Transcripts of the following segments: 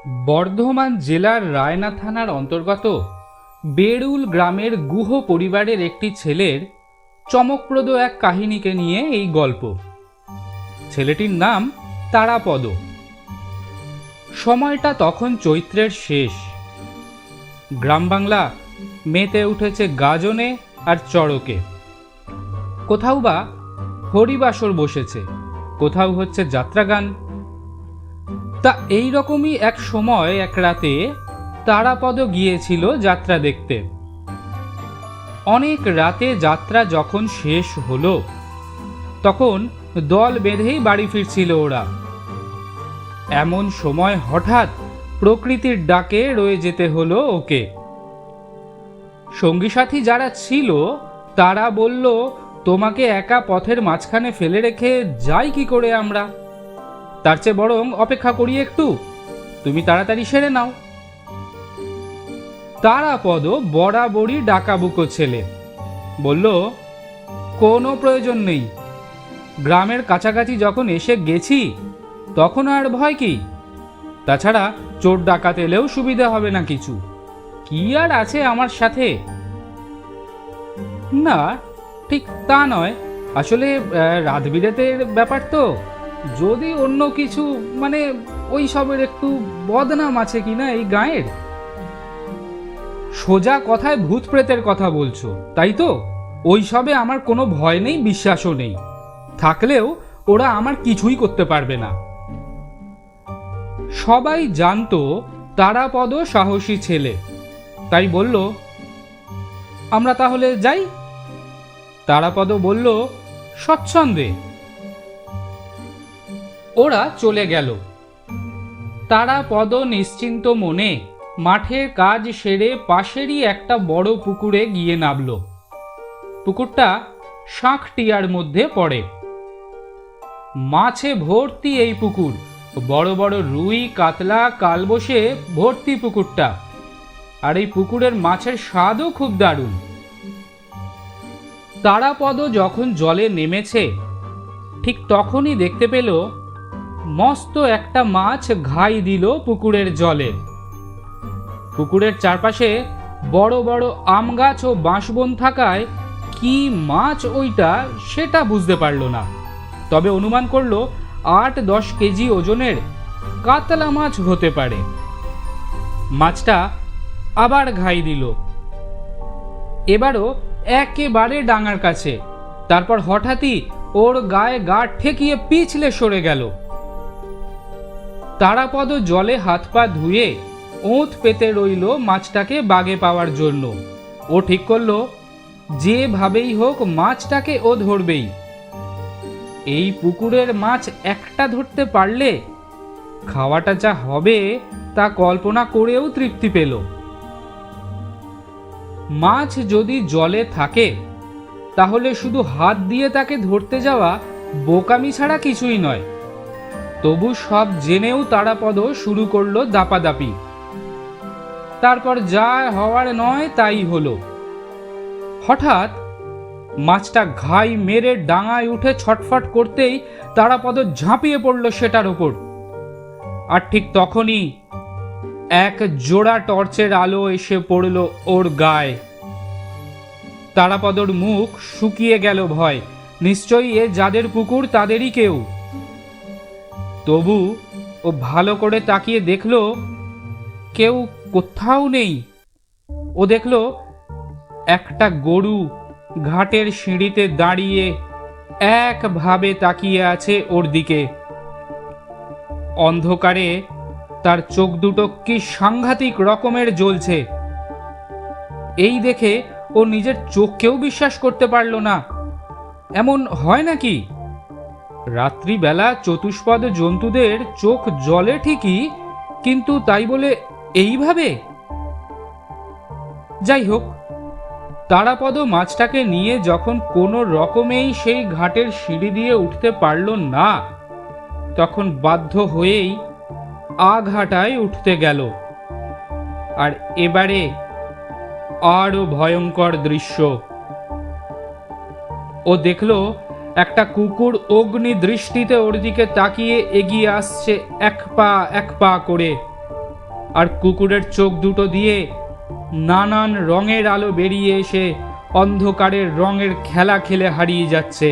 বর্ধমান জেলার রায়না থানার অন্তর্গত বেড়ুল গ্রামের গুহ পরিবারের একটি ছেলের চমকপ্রদ এক কাহিনীকে নিয়ে এই গল্প। ছেলেটির নাম তারাপদ। সময়টা তখন চৈত্রের শেষ। গ্রাম বাংলা মেতে উঠেছে গাজনে আর চড়কে। কোথাও বা হরিবাসর বসেছে, কোথাও হচ্ছে যাত্রাগান। তা এই রকমই এক সময় এক রাতে তারাপদ গিয়েছিল যাত্রা দেখতে। অনেক রাতে যাত্রা যখন শেষ হলো তখন দল বেঁধেই বাড়ি ফিরছিল ওরা। এমন সময় হঠাৎ প্রকৃতির ডাকে রয়ে যেতে হলো ওকে। সঙ্গী সাথী যারা ছিল তারা বলল, তোমাকে একা পথের মাঝখানে ফেলে রেখে যাই কি করে আমরা? তার চেয়ে বরং অপেক্ষা করি একটু, তুমি তাড়াতাড়ি সেরে নাও। তারাপদ বরাবরই ডাকাবুকো ছেলে, বলল, কোনো প্রয়োজন নেই। গ্রামের কাছাকাছি যখন এসে গেছি তখন আর ভয় কি? তাছাড়া চোর ডাকাত এলেও সুবিধা হবে না কিছু। কি আর আছে আমার সাথে? না, ঠিক তা নয়। আসলে রাত বিরেতের ব্যাপার তো, যদি অন্য কিছু মানে ওই সবের একটু বদনাম আছে কিনা এই গাঁয়ের। সোজা কথায় ভূত প্রেতের কথা বলছো, তাই তো? ওই সবে আমার কোনো ভয় নেই, বিশ্বাসও নেই। থাকলেও ওরা আমার কিছুই করতে পারবে না। সবাই জানতো তারাপদ সাহসী ছেলে, তাই বলল, আমরা তাহলে যাই। তারাপদ বলল, স্বচ্ছন্দে। ওরা চলে গেল। তারাপদ নিশ্চিন্ত মনে মাঠের কাজ সেরে পাশেরই একটা বড় পুকুরে গিয়ে নামল। পুকুরটা শাঁখটিয়ার মধ্যে পড়ে। মাছে ভর্তি এই পুকুর, বড় বড় রুই কাতলা কালবশে ভর্তি পুকুরটা। আর এই পুকুরের মাছের স্বাদও খুব দারুণ। তারাপদ যখন জলে নেমেছে ঠিক তখনই দেখতে পেল মস্ত একটা মাছ ঘাই দিল পুকুরের জলে। পুকুরের চারপাশে বড় বড় আম গাছ ও বাঁশবন থাকায় কি মাছ ওইটা সেটা বুঝতে পারল না, তবে অনুমান করল 8-10 কেজি ওজনের কাতলা মাছ হতে পারে। মাছটা আবার ঘাই দিল, এবারও একেবারে ডাঙার কাছে। তারপর হঠাৎই ওর গায়ে গা ঠেকিয়ে পিছলে সরে গেল। তারাপদ জলে হাত পা ধুয়ে ওঁত পেতে রইল মাছটাকে বাগে পাওয়ার জন্য। ও ঠিক করলো যেভাবেই হোক মাছটাকে ও ধরবেই। এই পুকুরের মাছ একটা ধরতে পারলে খাওয়াটা যা হবে তা কল্পনা করেও তৃপ্তি পেল। মাছ যদি জলে থাকে তাহলে শুধু হাত দিয়ে তাকে ধরতে যাওয়া বোকামি ছাড়া কিছুই নয়। তবু সব জেনেও তারাপদ শুরু করলো দাপাদাপি। তারপর যা হওয়ার নয় তাই হলো। হঠাৎ মাছটা ঘাই মেরে ডাঙায় উঠে ছটফট করতেই তারাপদ ঝাঁপিয়ে পড়ল সেটার ওপর। আর ঠিক তখনই এক জোড়া টর্চের আলো এসে পড়ল ওর গায়ে। তারাপদর মুখ শুকিয়ে গেল ভয়, নিশ্চয়ই এ যাদের পুকুর তাদেরই কেউ। তবু ও ভালো করে তাকিয়ে দেখল কেউ কোথাও নেই। ও দেখল একটা গরু ঘাটের সিঁড়িতে দাঁড়িয়ে একভাবে তাকিয়ে আছে ওর দিকে। অন্ধকারে তার চোখ দুটো কি সাংঘাতিক রকমের জ্বলছে। এই দেখে ও নিজের চোখকেও বিশ্বাস করতে পারল না। এমন হয় নাকি? রাত্রিবেলা চতুষ্পদ জন্তুদের চোখ জ্বলে ঠিকই, কিন্তু তাই বলে এইভাবে? যাই হোক, তারাপদ মাছটাকে নিয়ে যখন কোনো রকমেই সেই ঘাটের সিঁড়ি দিয়ে উঠতে পারল না, তখন বাধ্য হয়েই আঘাটায় উঠতে গেল। আর এবারে আরো ভয়ঙ্কর দৃশ্য। ও দেখল একটা কুকুর অগ্নি দৃষ্টিতে ওর দিকে তাকিয়ে এগিয়ে আসছে এক পা এক পা করে। আর কুকুরের চোখ দুটো দিয়ে নানান রঙের আলো বেরিয়ে এসে অন্ধকারের রঙের খেলা খেলে হারিয়ে যাচ্ছে।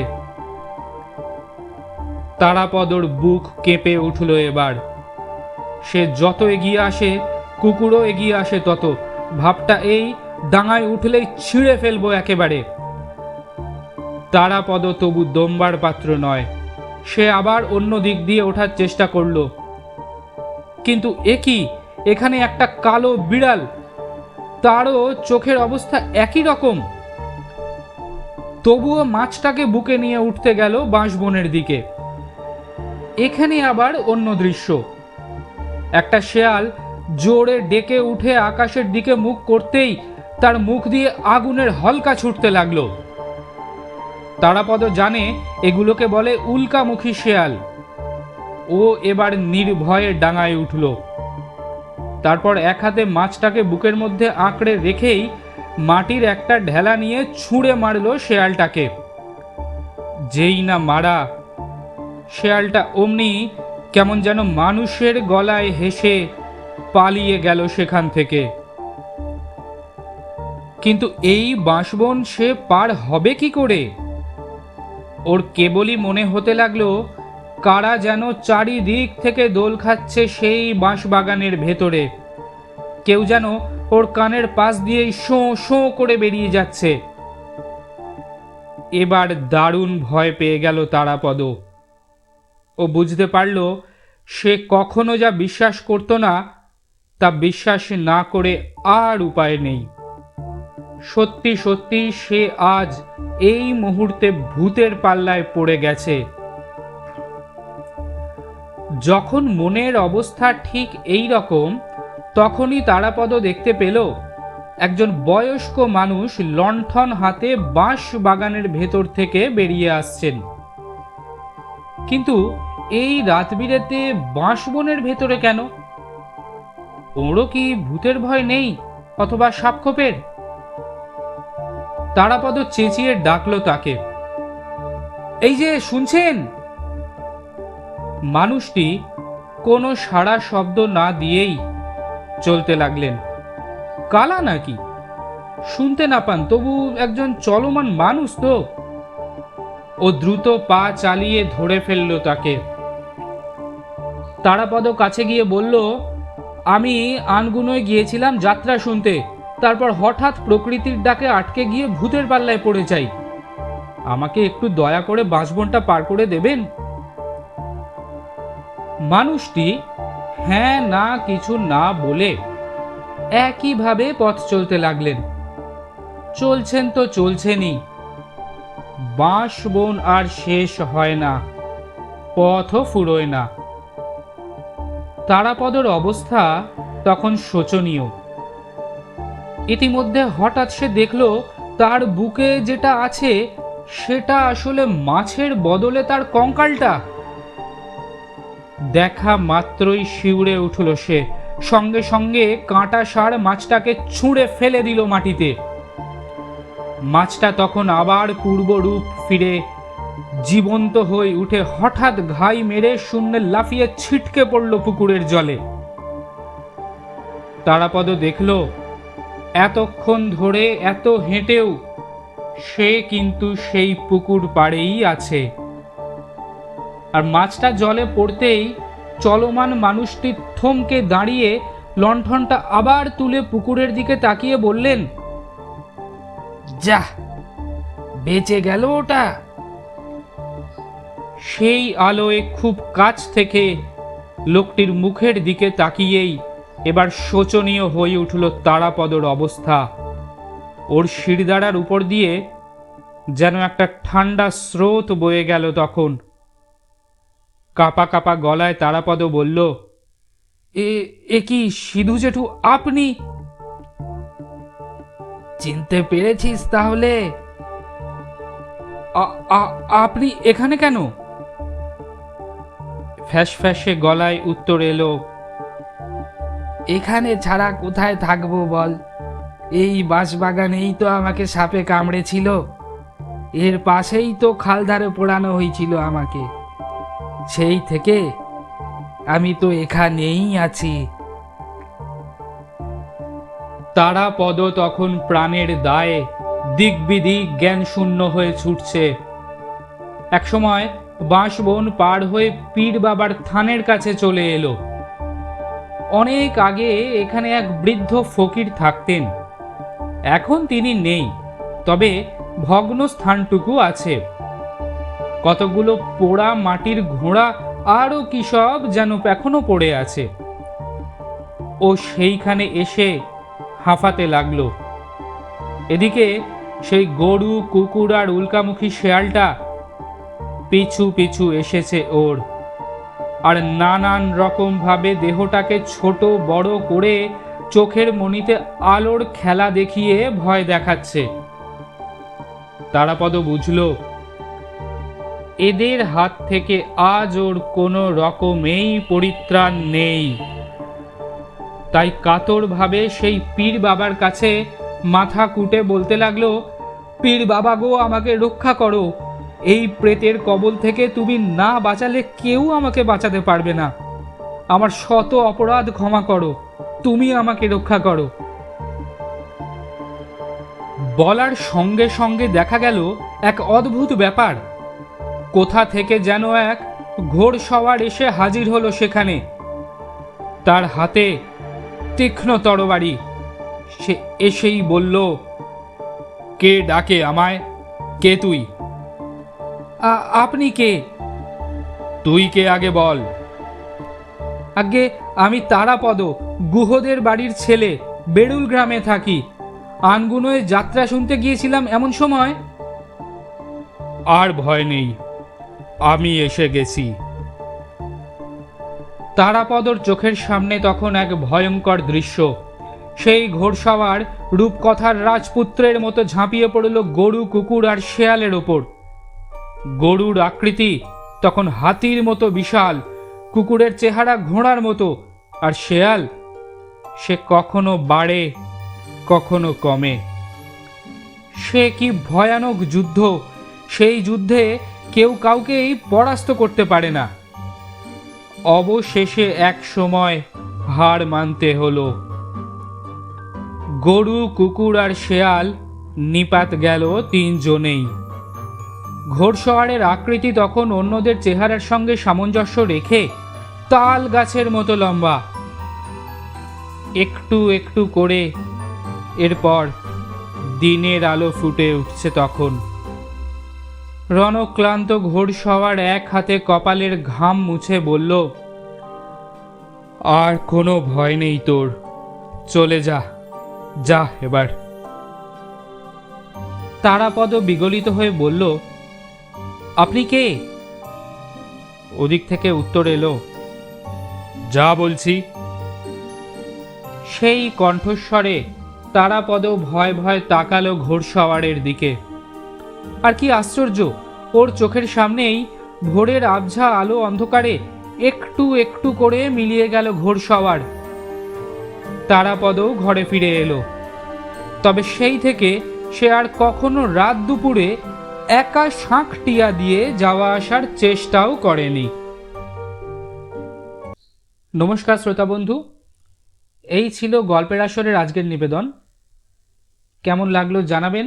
তারাপদর বুক কেঁপে উঠল এবার। সে যত এগিয়ে আসে কুকুরও এগিয়ে আসে তত। ভাবটা এই, ডাঙায় উঠলেই ছিঁড়ে ফেলবো একেবারে। তারাপদ তবু দমবার পাত্র নয়। সে আবার অন্য দিক দিয়ে ওঠার চেষ্টা করল, কিন্তু একই, এখানে একটা কালো বিড়াল, তারও চোখের অবস্থা একই রকম। তবুও মাছটাকে বুকে নিয়ে উঠতে গেল বাঁশবনের দিকে। এখানে আবার অন্য দৃশ্য। একটা শেয়াল জোরে ডেকে উঠে আকাশের দিকে মুখ করতেই তার মুখ দিয়ে আগুনের হলকা ছুটতে লাগলো। তারাপদ জানে এগুলোকে বলে উল্কামুখী শেয়াল। ও এবার নির্ভয়ে ডাঙায় উঠল। তারপর এক হাতে মাছটাকে বুকের মধ্যে আঁকড়ে রেখেই মাটির একটা ঢেলা নিয়ে ছুঁড়ে মারল শেয়ালটাকে। যেই না মারা, শেয়ালটা অমনি কেমন যেন মানুষের গলায় হেসে পালিয়ে গেল সেখান থেকে। কিন্তু এই বাঁশবন সে পার হবে কি করে? ওর কেবলই মনে হতে লাগলো কারা যেন চারিদিক থেকে দোল খাচ্ছে সেই বাঁশবাগানের ভেতরে। কেউ যেন ওর কানের পাশ দিয়েই শোঁ শোঁ করে বেরিয়ে যাচ্ছে। এবার দারুণ ভয় পেয়ে গেল তারাপদ। ও বুঝতে পারল সে কখনো যা বিশ্বাস করত না তা বিশ্বাস না করে আর উপায় নেই। সত্যি সত্যি সে আজ এই মুহূর্তে ভূতের পাল্লায় পড়ে গেছে। যখন মনের অবস্থা ঠিক এই রকম, তখনই তারাপদ দেখতে পেল একজন বয়স্ক মানুষ লণ্ঠন হাতে বাঁশ বাগানের ভেতর থেকে বেরিয়ে আসছেন। কিন্তু এই রাতবিরেতে বাঁশবনের ভেতরে কেন? ওরও কি ভূতের ভয় নেই, অথবা সাপখোপের? তারাপদ চেঁচিয়ে ডাকলো তাকে, এই যে শুনছেন? মানুষটি কোনো সাড়া শব্দ না দিয়েই চলতে লাগলেন। কালা নাকি? শুনতে না পান, তবু একজন চলমান মানুষ তো। ও দ্রুত পা চালিয়ে ধরে ফেলল তাকে। তারাপদ কাছে গিয়ে বলল, আমি আনগুনোয় গিয়েছিলাম যাত্রা শুনতে, তারপর হঠাৎ প্রকৃতির ডাকে আটকে গিয়ে ভূতের পাল্লায় পড়ে যাই। আমাকে একটু দয়া করে বাঁশবনটা পার করে দেবেন? মানুষটি হ্যাঁ না কিছু না বলে একইভাবে পথ চলতে লাগলেন। চলছেন তো চলছেনই, বাঁশবন আর শেষ হয় না, পথও ফুরোয় না। তারাপদর অবস্থা তখন শোচনীয়। ইতিমধ্যে হঠাৎ সে দেখল তার বুকে যেটা আছে সেটা আসলে মাছের বদলে তার কঙ্কালটা। দেখা মাত্রই শিউরে উঠল সে। সঙ্গে সঙ্গে কাঁটা সার মাছটাকে ছুঁড়ে ফেলে দিল মাটিতে। মাছটা তখন আবার পূর্বরূপ ফিরে জীবন্ত হয়ে উঠে হঠাৎ ঘাই মেরে শূন্যে লাফিয়ে ছিটকে পড়ল পুকুরের জলে। তারাপদ দেখল এতক্ষণ ধরে এত হেঁটেও সে কিন্তু সেই পুকুর পাড়েই আছে। আর মাছটা জলে পড়তেই চলমান মানুষটি থমকে দাঁড়িয়ে লণ্ঠনটা আবার তুলে পুকুরের দিকে তাকিয়ে বললেন, যা, বেঁচে গেল ওটা। সেই আলোয় খুব কাছ থেকে লোকটির মুখের দিকে তাকিয়েই এবার শোচনীয় হয়ে উঠল তারাপদর অবস্থা। ওর শিরদাঁড়ার উপর দিয়ে যেন একটা ঠান্ডা স্রোত বয়ে গেল তখন। কাপা কাপা গলায় তারাপদ বলল, এ কি সিধু জেঠু, আপনি? চিনতে পেরেছিস তাহলে? আপনি এখানে কেন? ফ্যাস ফ্যাসে গলায় উত্তর এলো, এখানে ছাড়া কোথায় থাকবো বল? এই বাঁশবাগানেই তো আমাকে সাপে কামড়েছিল, এর পাশেই তো খালধারে পোড়ানো হয়েছিল আমাকে। সেই থেকে আমি তো এখানেই আছি। তারাপদ তখন প্রাণের দায়ে দিগ্বিদিক জ্ঞান শূন্য হয়ে ছুটছে। একসময় বাঁশবন পার হয়ে পীর বাবার থানের কাছে চলে এলো। অনেক আগে এখানে এক বৃদ্ধ ফকির থাকতেন। এখন তিনি নেই, তবে ভগ্ন স্থানটুকু আছে। কতগুলো পোড়া মাটির ঘোড়া আরও কি সব যেন এখনো পড়ে আছে। ও সেইখানে এসে হাঁফাতে লাগলো। এদিকে সেই গরু, কুকুর আর উল্কামুখী শেয়ালটা পিছু পিছু এসেছে ওর, আর নানান রকম ভাবে দেহটাকে ছোট বড় করে চোখের মণিতে আলোর খেলা দেখিয়ে ভয় দেখাচ্ছে। তারাপদ বুঝল এদের হাত থেকে আজ ওর কোনো রকমেই পরিত্রাণ নেই। তাই কাতরভাবে সেই পীর বাবার কাছে মাথা কুটে বলতে লাগলো, পীর বাবা গো, আমাকে রক্ষা করো। এই প্রেতের কবল থেকে তুমি না বাঁচালে কেউ আমাকে বাঁচাতে পারবে না। আমার শত অপরাধ ক্ষমা করো, তুমি আমাকে রক্ষা করো। বলার সঙ্গে সঙ্গে দেখা গেল এক অদ্ভুত ব্যাপার। কোথা থেকে যেন এক ঘোড়সওয়ার এসে হাজির হলো সেখানে। তার হাতে তীক্ষ্ণ তরবারি। সে এসেই বলল, কে ডাকে আমায়? কে তুই? আপনি কে? তুই কে আগে বল। আগে আমি তারাপদ, গুহদের বাড়ির ছেলে, বেড়ুল গ্রামে থাকি। আনগুনোয় যাত্রা শুনতে গিয়েছিলাম এমন সময়। আর ভয় নেই, আমি এসে গেছি। তারাপদর চোখের সামনে তখন এক ভয়ঙ্কর দৃশ্য। সেই ঘোড়সওয়ার রূপকথার রাজপুত্রের মতো ঝাঁপিয়ে পড়ল গরু, কুকুর আর শেয়ালের ওপর। গরুর আকৃতি তখন হাতির মতো বিশাল, কুকুরের চেহারা ঘোড়ার মতো, আর শেয়াল সে কখনো বাড়ে কখনো কমে। সে কি ভয়ানক যুদ্ধ! সেই যুদ্ধে কেউ কাউকেই পরাস্ত করতে পারে না। অবশেষে এক সময় হার মানতে হলো। গরু, কুকুর আর শেয়াল নিপাত গেল তিনজনেই। ঘোড়সওয়ারের আকৃতি তখন অন্যদের চেহারার সঙ্গে সামঞ্জস্য রেখে তাল গাছের মতো লম্বা। একটু একটু করে এরপর দিনের আলো ফুটে উঠছে তখন। রণক্লান্ত ঘোড়সওয়ার এক হাতে কপালের ঘাম মুছে বলল, আর কোনো ভয় নেই তোর, চলে যা, যা এবার। তারাপদ বিগলিত হয়ে বলল, আপনি কে? ওদিক থেকে উত্তর এলো, যা বলছি। সেই কণ্ঠস্বরে তারাপদ ভয় ভয় তাকালো ঘোড়সওয়ারের দিকে। আর কি আশ্চর্য, ওর চোখের সামনেই ভোরের আবঝা আলো অন্ধকারে একটু একটু করে মিলিয়ে গেল ঘোড়সওয়ার। তারাপদও ঘরে ফিরে এলো। তবে সেই থেকে সে আর কখনো রাত দুপুরে একা শাঁখ টিয়া দিয়ে যাওয়া আসার চেষ্টাও করেনি। নমস্কার শ্রোতা বন্ধু, এই ছিল গল্পের আসরের আজকের নিবেদন। কেমন লাগলো জানাবেন।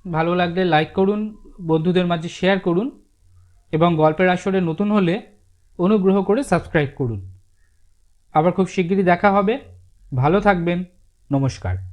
ভালো লাগলে লাইক করুন, বন্ধুদের মাঝে শেয়ার করুন, এবং গল্পের আসরে নতুন হলে অনুগ্রহ করে সাবস্ক্রাইব করুন। আবার খুব শিগগিরই দেখা হবে। ভালো থাকবেন। নমস্কার।